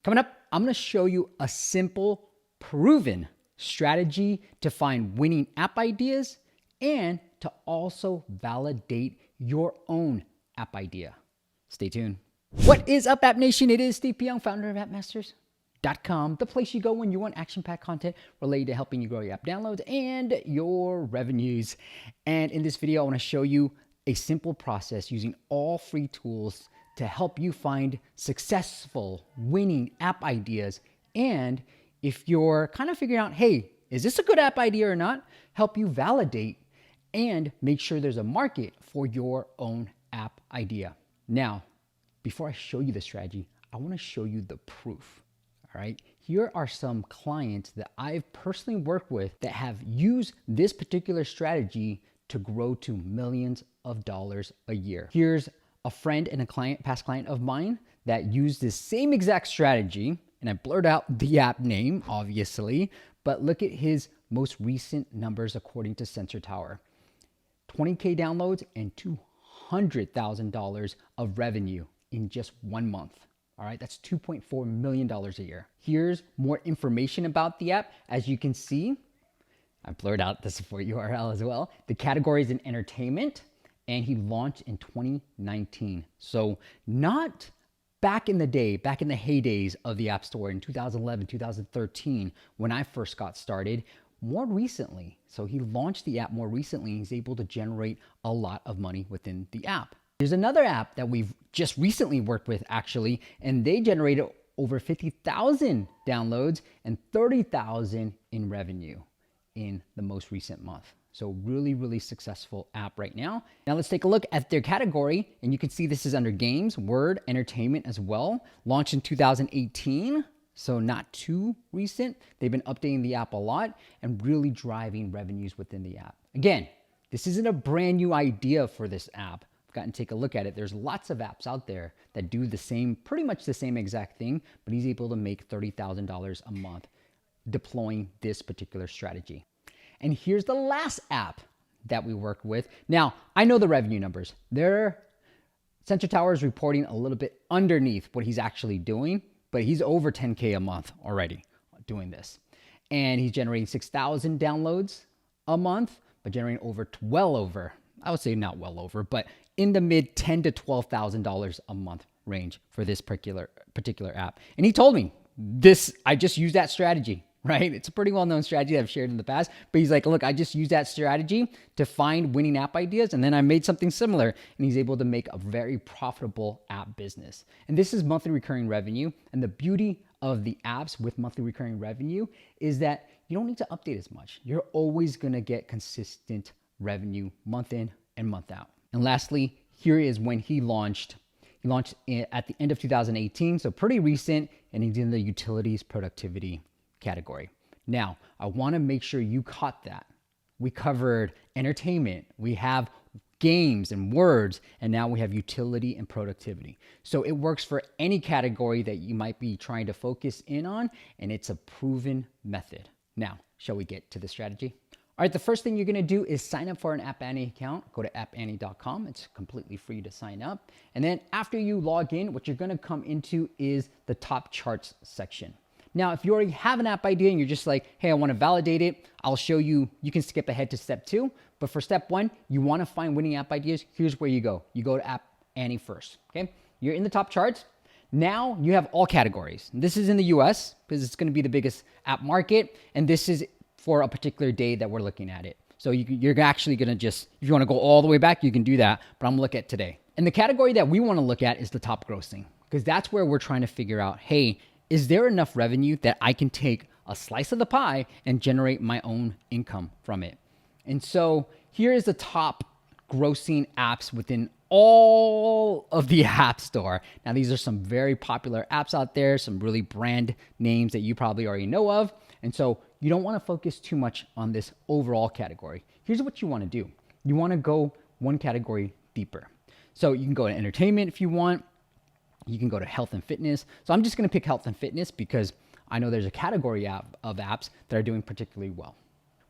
Coming up, I'm going to show you a simple, proven strategy to find winning app ideas and to also validate your own app idea. Stay tuned. What is up, App Nation? It is Steve Young, founder of appmasters.com, the place you go when you want action-packed content related to helping you grow your app downloads and your revenues. And in this video, I want to show you a simple process using all free tools to help you find successful, winning app ideas. And if you're kind of figuring out, hey, is this a good app idea or not? Help you validate and make sure there's a market for your own app idea. Now, before I show you the strategy, I want to show you the proof. All right. Here are some clients that I've personally worked with that have used this particular strategy to grow to millions of dollars a year. Here's a friend and a past client of mine that used this same exact strategy, and I blurred out the app name, obviously, but look at his most recent numbers according to Sensor Tower. 20K downloads and $200,000 of revenue in just 1 month. All right, that's $2.4 million a year. Here's more information about the app. As you can see, I blurred out the support URL as well. The category is in entertainment, and he launched in 2019. So not back in the day, back in the heydays of the App Store in 2011, 2013, when I first got started, more recently. So he launched the app more recently, and he's able to generate a lot of money within the app. There's another app that we've just recently worked with actually, and they generated over 50,000 downloads and 30,000 in revenue in the most recent month. So really, really successful app right now. Now let's take a look at their category, and you can see this is under games, word, entertainment as well. Launched in 2018, so not too recent. They've been updating the app a lot and really driving revenues within the app. Again, this isn't a brand new idea for this app. I've gotten to take a look at it. There's lots of apps out there that do the same, pretty much the same exact thing, but he's able to make $30,000 a month deploying this particular strategy. And here's the last app that we worked with. Now, I know the revenue numbers. Their Sensor Tower is reporting a little bit underneath what he's actually doing, but he's over 10K a month already doing this. And he's generating 6,000 downloads a month, but generating well over, I would say not well over, but in the mid $10,000 to $12,000 a month range for this particular app. And he told me I just used that strategy. Right? It's a pretty well-known strategy that I've shared in the past, but he's like, look, I just used that strategy to find winning app ideas, and then I made something similar, and he's able to make a very profitable app business. And this is monthly recurring revenue, and the beauty of the apps with monthly recurring revenue is that you don't need to update as much. You're always going to get consistent revenue month in and month out. And lastly, here is when he launched. He launched at the end of 2018, so pretty recent, and he's in the utilities productivity category. Now, I want to make sure you caught that. We covered entertainment, we have games and words, and now we have utility and productivity. So it works for any category that you might be trying to focus in on, and it's a proven method. Now, shall we get to the strategy? All right, the first thing you're going to do is sign up for an App Annie account. Go to appannie.com. It's completely free to sign up. And then after you log in, what you're going to come into is the top charts section. Now, if you already have an app idea and you're just like, hey, I want to validate it, I'll show you, you can skip ahead to step 2. But for step 1, you want to find winning app ideas. Here's where you go. You go to App Annie first, okay? You're in the top charts. Now you have all categories. This is in the US because it's going to be the biggest app market. And this is for a particular day that we're looking at it. So you're actually going to just, if you want to go all the way back, you can do that. But I'm going to look at today. And the category that we want to look at is the top grossing, because that's where we're trying to figure out, hey, is there enough revenue that I can take a slice of the pie and generate my own income from it? And so here is the top grossing apps within all of the App Store. Now, these are some very popular apps out there, some really brand names that you probably already know of. And so you don't want to focus too much on this overall category. Here's what you want to do. You want to go one category deeper. So you can go to entertainment if you want. You can go to health and fitness. So I'm just going to pick health and fitness because I know there's a category of apps that are doing particularly well.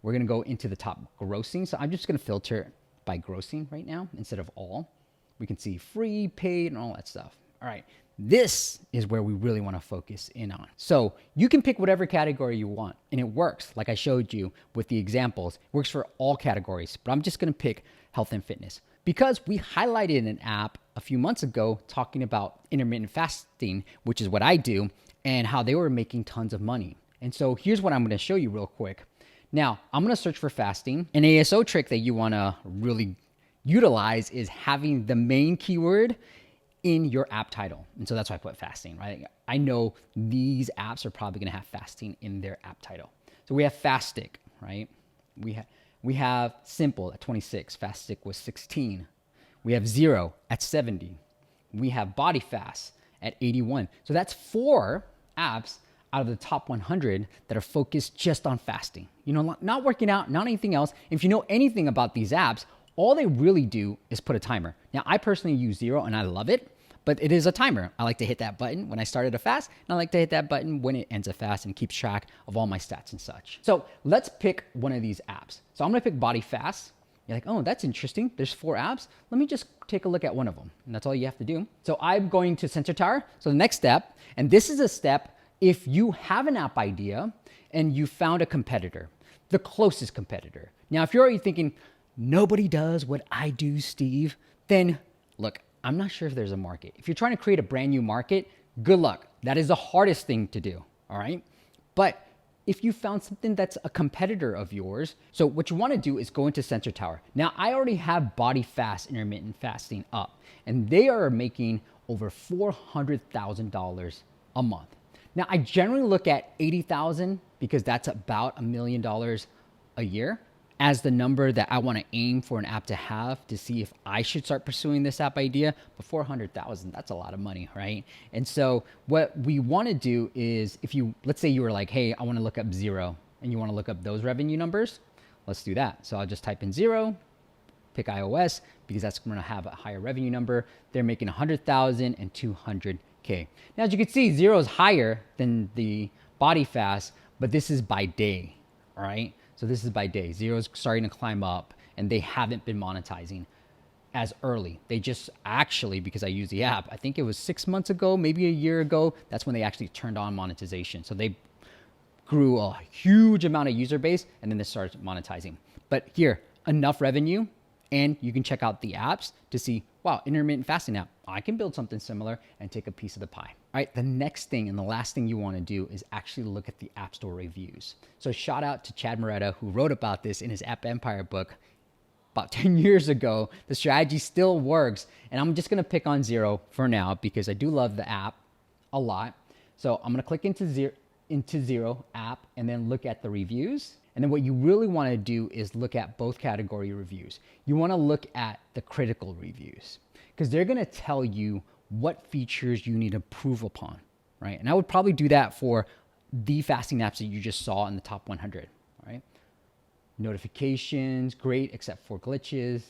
We're going to go into the top grossing. So I'm just going to filter by grossing right now instead of all. We can see free, paid, and all that stuff. All right. this is where we really want to focus in on. So you can pick whatever category you want, and it works. Like I showed you with the examples, it works for all categories, but I'm just going to pick health and fitness because we highlighted an app a few months ago talking about intermittent fasting, which is what I do, and how they were making tons of money. And so here's what I'm going to show you real quick. Now, I'm going to search for fasting. An ASO trick that you want to really utilize is having the main keyword in your app title. And so that's why I put fasting, right? I know these apps are probably going to have fasting in their app title. So we have Fastic, right? We have Simple at 26. Fastic was 16. We have Zero at 70. We have Body Fast at 81. So that's 4 apps out of the top 100 that are focused just on fasting. You know, not working out, not anything else. If you know anything about these apps, all they really do is put a timer. Now, I personally use Zero and I love it, but it is a timer. I like to hit that button when I started a fast, and I like to hit that button when it ends a fast and keeps track of all my stats and such. So let's pick one of these apps. So I'm gonna pick Body Fast. You're like, oh, that's interesting. There's 4 apps. Let me just take a look at one of them. And that's all you have to do. So I'm going to Sensor Tower. So the next step, and this is a step if you have an app idea and you found a competitor, the closest competitor. Now, if you're already thinking, nobody does what I do, Steve, then look, I'm not sure if there's a market. If you're trying to create a brand new market, good luck. That is the hardest thing to do, all right? But if you found something that's a competitor of yours, so what you want to do is go into Sensor Tower. Now, I already have Body Fast intermittent fasting up, and they are making over $400,000 a month. Now, I generally look at 80,000 because that's about $1 million a year as the number that I want to aim for an app to have to see if I should start pursuing this app idea. But 400,000, that's a lot of money, right? And so what we want to do is if you, let's say you were like, hey, I want to look up Zero and you want to look up those revenue numbers, let's do that. So I'll just type in Zero, pick iOS because that's going to have a higher revenue number. They're making 100,000 and 200K. Now, as you can see, Zero is higher than the Body Fast, but this is by day, all right? So this is by day. Zero's starting to climb up and they haven't been monetizing as early. They just actually, because I use the app, I think it was 6 months ago, maybe a year ago, that's when they actually turned on monetization. So they grew a huge amount of user base and then they started monetizing. But here, enough revenue, and you can check out the apps to see, wow, intermittent fasting app. I can build something similar and take a piece of the pie. All right, the next thing and the last thing you want to do is actually look at the App Store reviews. So shout out to Chad Moretta, who wrote about this in his App Empire book about 10 years ago. The strategy still works. And I'm just going to pick on Zero for now because I do love the app a lot. So I'm going to click into Zero app and then look at the reviews. And then what you really want to do is look at both category reviews. You want to look at the critical reviews because they're going to tell you what features you need to improve upon, right? And I would probably do that for the fasting apps that you just saw in the top 100, right? Notifications, great, except for glitches.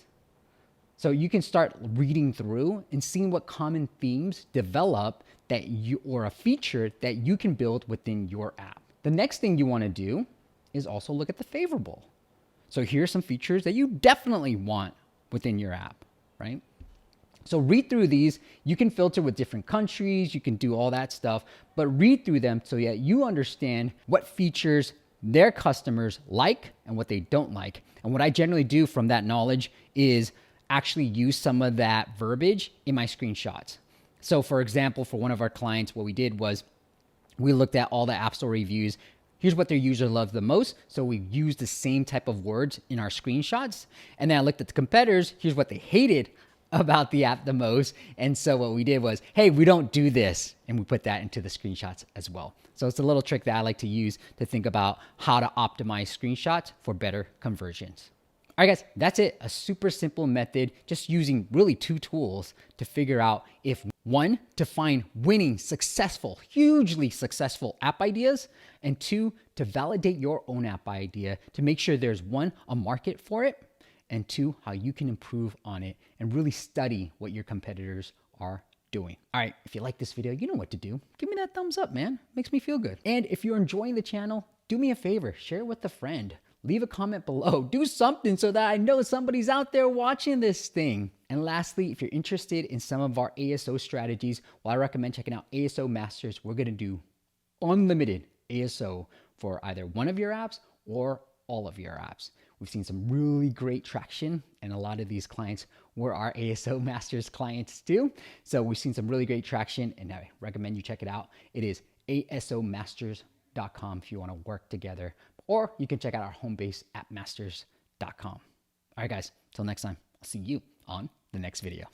So you can start reading through and seeing what common themes develop that you, or a feature that you can build within your app. The next thing you want to do is also look at the favorable. So here are some features that you definitely want within your app, right? So read through these. You can filter with different countries. You can do all that stuff, but read through them so that you understand what features their customers like and what they don't like. And what I generally do from that knowledge is actually use some of that verbiage in my screenshots. So for example, for one of our clients, what we did was we looked at all the App Store reviews. Here's what their user loved the most. So we used the same type of words in our screenshots. And then I looked at the competitors. Here's what they hated about the app the most. And so what we did was, hey, we don't do this. And we put that into the screenshots as well. So it's a little trick that I like to use to think about how to optimize screenshots for better conversions. All right, guys, that's it. A super simple method, just using really 2 tools to figure out if 1, to find winning, successful, hugely successful app ideas, and 2, to validate your own app idea to make sure there's 1, a market for it, and 2, how you can improve on it and really study what your competitors are doing. All right, if you like this video, you know what to do. Give me that thumbs up, man. Makes me feel good. And if you're enjoying the channel, do me a favor, share it with a friend. leave a comment below. Do something so that I know somebody's out there watching this thing. And lastly, if you're interested in some of our ASO strategies, well, I recommend checking out ASO Masters. We're going to do unlimited ASO for either one of your apps or all of your apps. We've seen some really great traction, and a lot of these clients were our ASO Masters clients too. So we've seen some really great traction, and I recommend you check it out. It is asomasters.com if you want to work together, or you can check out our home base at masters.com. All right, guys, till next time, I'll see you on the next video.